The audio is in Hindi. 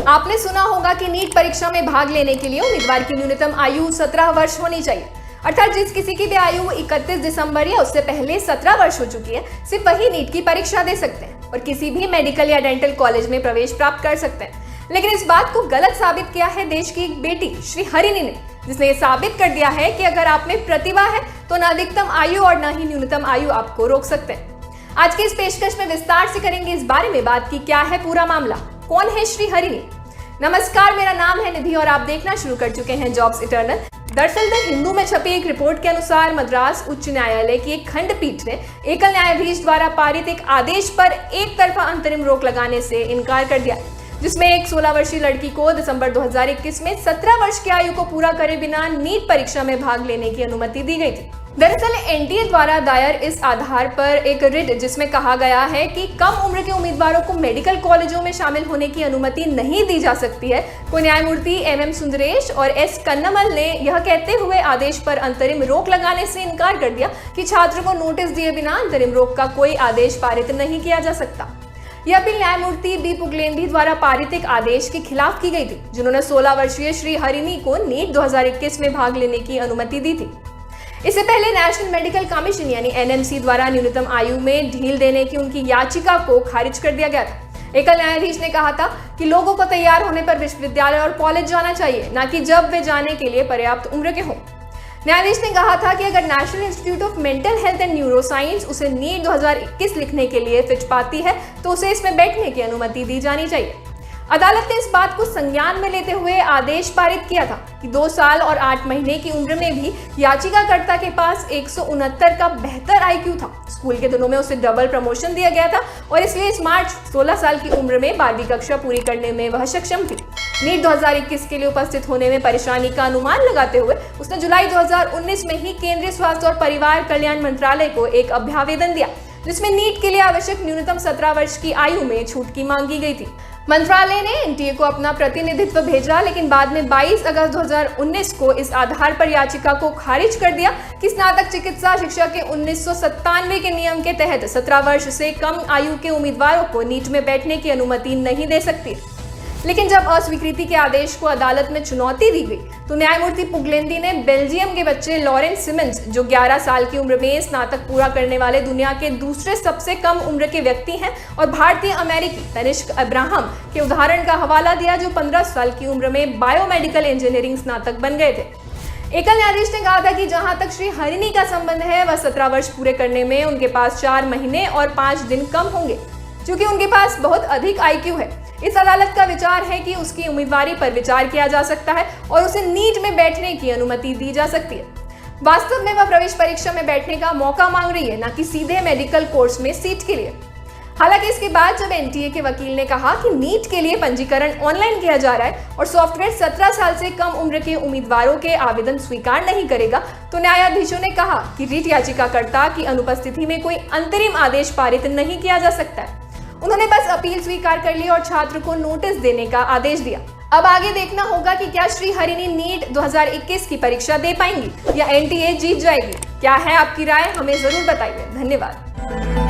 आपने सुना होगा कि नीट परीक्षा में भाग लेने के लिए उम्मीदवार की न्यूनतम आयु 17 वर्ष होनी चाहिए। अर्थात जिस किसी की भी आयु 31 दिसंबर या उससे पहले 17 वर्ष हो चुकी है, सिर्फ वही नीट की परीक्षा दे सकते हैं और किसी भी मेडिकल या डेंटल कॉलेज में प्रवेश प्राप्त कर सकते हैं। लेकिन इस बात को गलत साबित किया है देश की एक बेटी श्री हरिणी ने, जिसने ये साबित कर दिया है कि अगर आप में प्रतिभा है तो न अधिकतम आयु और न ही न्यूनतम आयु आपको रोक सकते हैं। आज के इस पेशकश में विस्तार से करेंगे इस बारे में बात की क्या है पूरा मामला, कौन है श्री हरिणी। नमस्कार, मेरा नाम है निधि और आप देखना शुरू कर चुके हैं जॉब्स इटर्नल। दरअसल द हिंदू में छपी एक रिपोर्ट के अनुसार मद्रास उच्च न्यायालय की एक खंडपीठ ने एकल न्यायाधीश द्वारा पारित एक आदेश पर एक तरफा अंतरिम रोक लगाने से इनकार कर दिया, जिसमें एक 16 वर्षीय लड़की को दिसंबर 2021 में 17 वर्ष की आयु को पूरा करे बिना नीट परीक्षा में भाग लेने की अनुमति दी गई थी। दरअसल एनटीए द्वारा दायर इस आधार पर एक रिट जिसमें कहा गया है कि कम उम्र के उम्मीदवारों को मेडिकल कॉलेजों में शामिल होने की अनुमति नहीं दी जा सकती है, को न्यायमूर्ति एम सुंदरेश और एस कन्नमल ने यह कहते हुए आदेश पर अंतरिम रोक लगाने से इनकार कर दिया कि छात्र को नोटिस दिए बिना अंतरिम रोक का कोई आदेश पारित नहीं किया जा सकता। यह अपील न्यायमूर्ति बी पुगलेंदी द्वारा पारित एक आदेश के खिलाफ की गई थी, जिन्होंने 16 वर्षीय श्री हरिणी को नीट 2021 में भाग लेने की अनुमति दी थी। इससे पहले नेशनल मेडिकल कमीशन यानी एनएमसी द्वारा न्यूनतम आयु में ढील देने की उनकी याचिका को खारिज कर दिया गया था। एकल न्यायाधीश ने कहा था कि लोगों को तैयार होने पर विश्वविद्यालय और कॉलेज जाना चाहिए, न कि जब वे जाने के लिए पर्याप्त उम्र के हों। न्यायाधीश ने कहा था कि अगर national institute of mental health and neuro science उसे नीट 2021 लिखने के लिए फिट पाती है तो उसे इसमें बैठने की अनुमति दी जानी चाहिए। अदालत ने इस बात को संज्ञान में लेते हुए आदेश पारित किया था कि 2 साल और 8 महीने की उम्र में भी याचिकाकर्ता के पास 169 का बेहतर आईक्यू था। स्कूल के दिनों में उसे डबल प्रमोशन दिया गया था और इसलिए इस मार्च 16 साल की उम्र में 12वीं कक्षा पूरी करने में वह सक्षम थी। नीट 2021 के लिए उपस्थित होने में परेशानी का अनुमान लगाते हुए उसने जुलाई 2019 में ही केंद्रीय स्वास्थ्य और परिवार कल्याण मंत्रालय को एक अभ्यावेदन दिया, जिसमें नीट के लिए आवश्यक न्यूनतम 17 वर्ष की आयु में छूट की मांग की गई थी। मंत्रालय ने एनटीए को अपना प्रतिनिधित्व भेजा, लेकिन बाद में 22 अगस्त 2019 को इस आधार पर याचिका को खारिज कर दिया कि स्नातक चिकित्सा शिक्षा के 1997 के नियम के तहत 17 वर्ष से कम आयु के उम्मीदवारों को नीट में बैठने की अनुमति नहीं दे सकती। लेकिन जब अस्वीकृति के आदेश को अदालत में चुनौती दी गई तो न्यायमूर्ति पुगलेंदी ने बेल्जियम के बच्चे लॉरेंस सिमन्स, जो 11 साल की उम्र में स्नातक पूरा करने वाले दुनिया के दूसरे सबसे कम उम्र के व्यक्ति हैं, और भारतीय अमेरिकी तनिष्क अब्राहम के उदाहरण का हवाला दिया, जो 15 साल की उम्र में बायोमेडिकल इंजीनियरिंग स्नातक बन गए थे। एकल न्यायाधीश ने कहा था कि जहां तक श्री हरिणी का संबंध है, वह 17 वर्ष पूरे करने में उनके पास 4 महीने और 5 दिन कम होंगे, क्योंकि उनके पास बहुत अधिक आईक्यू है। इस अदालत का विचार है कि उसकी उम्मीदवारी पर विचार किया जा सकता है और उसे नीट में बैठने की अनुमति दी जा सकती है। वास्तव में वह प्रवेश परीक्षा में बैठने का मौका मांग रही है, न कि सीधे मेडिकल कोर्स में सीट के लिए। हालांकि इसके बाद जब एनटीए के वकील ने कहा कि नीट के लिए पंजीकरण ऑनलाइन किया जा रहा है और सॉफ्टवेयर 17 साल से कम उम्र के उम्मीदवारों के आवेदन स्वीकार नहीं करेगा, तो न्यायाधीशों ने कहा कि रिट याचिकाकर्ता की अनुपस्थिति में कोई अंतरिम आदेश पारित नहीं किया जा सकता है। उन्होंने बस अपील स्वीकार कर ली और छात्र को नोटिस देने का आदेश दिया। अब आगे देखना होगा कि क्या श्री हरिणी नीट 2021 की परीक्षा दे पाएंगी या एनटीए जीत जाएगी। क्या है आपकी राय, हमें जरूर बताइए। धन्यवाद।